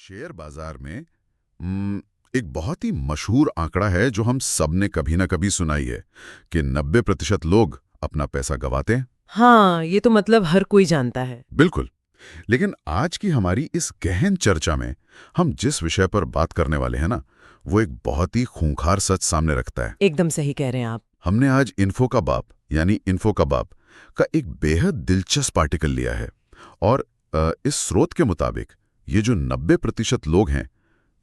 Share बाजार में एक बहुत ही मशहूर आंकड़ा है जो हम सब ने कभी ना कभी सुनाई है कि 90% लोग अपना पैसा गंवाते हैं। हाँ, ये तो मतलब हर कोई जानता है। बिल्कुल। लेकिन आज की हमारी इस गहन चर्चा में हम जिस विषय पर बात करने वाले हैं ना, वो एक बहुत ही खूंखार सच सामने रखता है। एकदम सही कह रहे हैं आप। हमने आज इन्फो का बाप यानी इन्फो का बाप का एक बेहद दिलचस्प आर्टिकल लिया है और इस स्रोत के मुताबिक ये जो 90% लोग हैं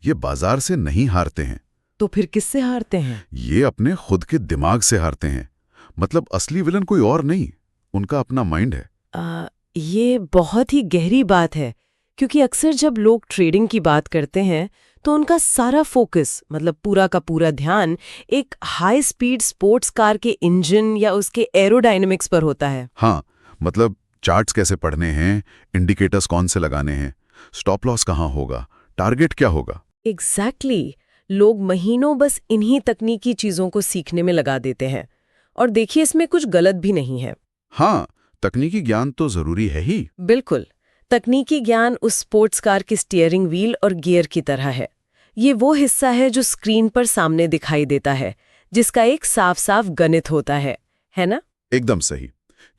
ये बाजार से नहीं हारते हैं। तो फिर किससे हारते हैं? ये अपने खुद के दिमाग से हारते हैं। मतलब असली विलन कोई और नहीं, उनका अपना माइंड है। ये बहुत ही गहरी बात है, क्योंकि अक्सर जब लोग ट्रेडिंग की बात करते हैं तो उनका सारा फोकस, मतलब पूरा का पूरा ध्यान एक हाई स्पीड स्पोर्ट्स कार के इंजन या उसके एरोडायनेमिक्स पर होता है। हाँ, मतलब चार्ट्स कैसे पढ़ने हैं, इंडिकेटर्स कौन से लगाने हैं, स्टॉप लॉस कहाँ होगा, टारगेट क्या होगा। एग्जैक्टली। लोग महीनों बस इन्हीं तकनीकी चीजों को सीखने में लगा देते हैं। और देखिए, इसमें कुछ गलत भी नहीं है। हाँ, तकनीकी ज्ञान तो जरूरी है ही। बिल्कुल। तकनीकी ज्ञान उस स्पोर्ट्स कार की स्टीयरिंग व्हील और गियर की तरह है। ये वो हिस्सा है जो स्क्रीन पर सामने दिखाई देता है, जिसका एक साफ साफ गणित होता है ना? एकदम सही।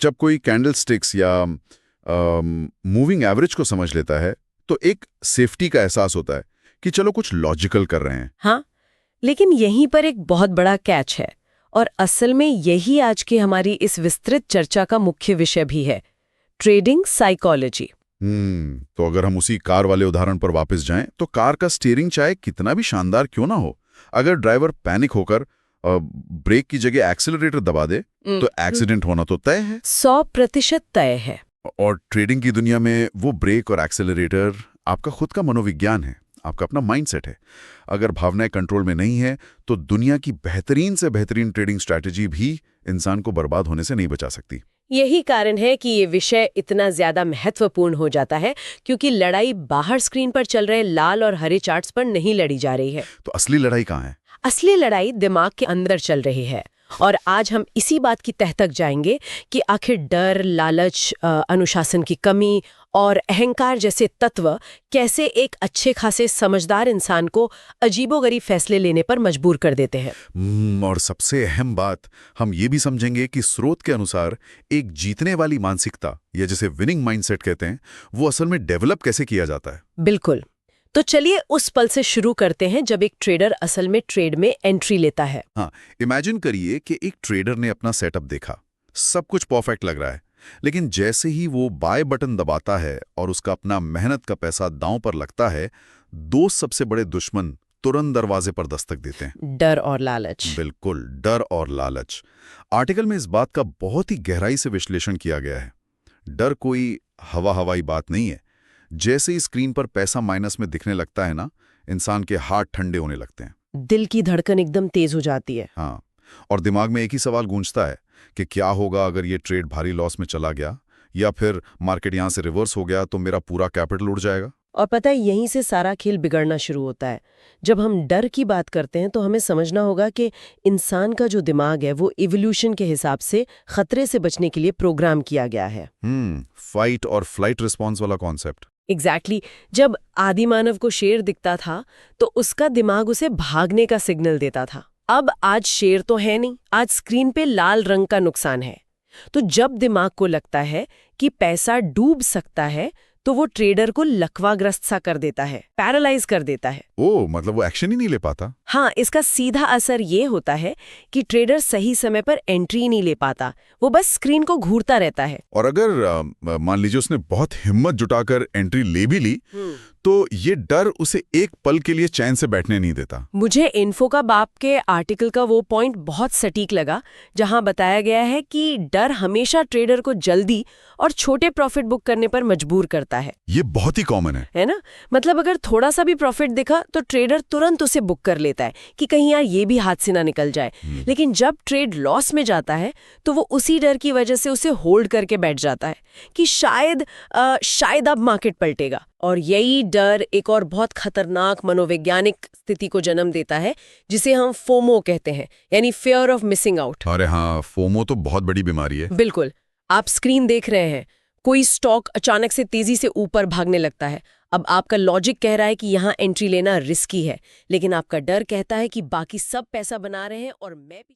जब कोई कैंडलस्टिक्स या मूविंग एवरेज को समझ लेता है तो एक सेफ्टी का एहसास होता है कि चलो कुछ लॉजिकल कर रहे हैं। हाँ, लेकिन यहीं पर एक बहुत बड़ा कैच है, और असल में यही आज की हमारी इस विस्तृत चर्चा का मुख्य विषय भी है, ट्रेडिंग साइकोलॉजी। तो अगर हम उसी कार वाले उदाहरण पर वापस जाएं तो कार का स्टीयरिंग चाहे कितना भी शानदार क्यों ना हो, अगर ड्राइवर पैनिक होकर ब्रेक की जगह एक्सीलरेटर दबा दे तो एक्सीडेंट होना तो तय है। 100% तय है। और ट्रेडिंग की दुनिया में वो ब्रेक और एक्सेलरेटर आपका खुद का मनोविज्ञान है, आपका अपना माइंडसेट है। अगर भावनाएं कंट्रोल में नहीं है तो दुनिया की बेहतरीन से बेहतरीन ट्रेडिंग स्ट्रैटेजी भी इंसान को बर्बाद होने से नहीं बचा सकती। यही कारण है कि ये विषय इतना ज्यादा महत्वपूर्ण हो जाता है, क्योंकि लड़ाई बाहर स्क्रीन पर चल रहे लाल और हरे चार्ट्स पर नहीं लड़ी जा रही है। तो असली लड़ाई कहाँ है? असली लड़ाई दिमाग के अंदर चल रही है। और आज हम इसी बात की तह तक जाएंगे कि आखिर डर, लालच, अनुशासन की कमी और अहंकार जैसे तत्व कैसे एक अच्छे खासे समझदार इंसान को अजीबोगरीब फैसले लेने पर मजबूर कर देते हैं। और सबसे अहम बात, हम ये भी समझेंगे कि स्रोत के अनुसार एक जीतने वाली मानसिकता या जिसे विनिंग माइंडसेट कहते हैं, वो असल में डेवलप कैसे किया जाता है। बिल्कुल। तो चलिए उस पल से शुरू करते हैं जब एक ट्रेडर असल में ट्रेड में एंट्री लेता है। हाँ, इमेजिन करिए कि एक ट्रेडर ने अपना सेटअप देखा, सब कुछ परफेक्ट लग रहा है, लेकिन जैसे ही वो बाय बटन दबाता है और उसका अपना मेहनत का पैसा दांव पर लगता है, दो सबसे बड़े दुश्मन तुरंत दरवाजे पर दस्तक देते हैं। डर और लालच। बिल्कुल, डर और लालच। आर्टिकल में इस बात का बहुत ही गहराई से विश्लेषण किया गया है। डर कोई हवाई बात नहीं है। जैसे ही स्क्रीन पर पैसा माइनस में दिखने लगता है ना, इंसान के हाथ ठंडे होने लगते हैं, दिल की धड़कन एकदम तेज हो जाती है। हाँ, और दिमाग में एक ही सवाल गूंजता है कि क्या होगा अगर ये ट्रेड भारी लॉस में चला गया, या फिर मार्केट यहां से रिवर्स हो गया तो मेरा पूरा कैपिटल उड़ जाएगा। और पता है, यहीं से सारा खेल बिगड़ना शुरू होता है। जब हम डर की बात करते हैं तो हमें समझना होगा कि इंसान का जो दिमाग है वो इवोल्यूशन के हिसाब से खतरे से बचने के लिए प्रोग्राम किया गया है। फाइट और फ्लाइट रिस्पॉन्स वाला कॉन्सेप्ट। एग्जैक्टली। जब आदि मानव को शेर दिखता था तो उसका दिमाग उसे भागने का सिग्नल देता था। अब आज शेर तो है नहीं, आज स्क्रीन पे लाल रंग का नुकसान है। तो जब दिमाग को लगता है कि पैसा डूब सकता है तो वो ट्रेडर को लकवाग्रस्त सा कर देता है, पैरालाइज कर देता है। ओ, मतलब वो एक्शन ही नहीं ले पाता। हाँ, इसका सीधा असर ये होता है कि ट्रेडर सही समय पर एंट्री नहीं ले पाता, वो बस स्क्रीन को घूरता रहता है। और अगर मान लीजिए उसने बहुत हिम्मत जुटाकर एंट्री ले भी ली तो ये डर उसे एक पल के लिए चैन से बैठने नहीं देता। मुझे इन्फो का बाप के आर्टिकल का वो पॉइंट बहुत सटीक लगा, जहां बताया गया है कि डर हमेशा ट्रेडर को जल्दी और छोटे प्रॉफिट बुक करने पर मजबूर करता है। ये बहुत ही कॉमन है ना? मतलब अगर थोड़ा सा भी प्रॉफिट दिखा तो ट्रेडर तुरंत उसे बुक कर लेता है कि कहीं यार ये भी हाथ से ना निकल जाए। लेकिन जब ट्रेड लॉस में जाता है तो वो उसी डर की वजह से उसे होल्ड करके बैठ जाता है कि शायद अब मार्केट पलटेगा। और यही डर एक और बहुत खतरनाक मनोवैज्ञानिक स्थिति को जन्म देता है, जिसे हम फोमो कहते हैं, यानी फियर ऑफ मिसिंग आउट। अरे हाँ, फोमो तो बहुत बड़ी बीमारी है। बिल्कुल। आप स्क्रीन देख रहे हैं, कोई स्टॉक अचानक से तेजी से ऊपर भागने लगता है, अब आपका लॉजिक कह रहा है कि यहाँ एंट्री लेना रिस्की है, लेकिन आपका डर कहता है कि बाकी सब पैसा बना रहे हैं और मैं भी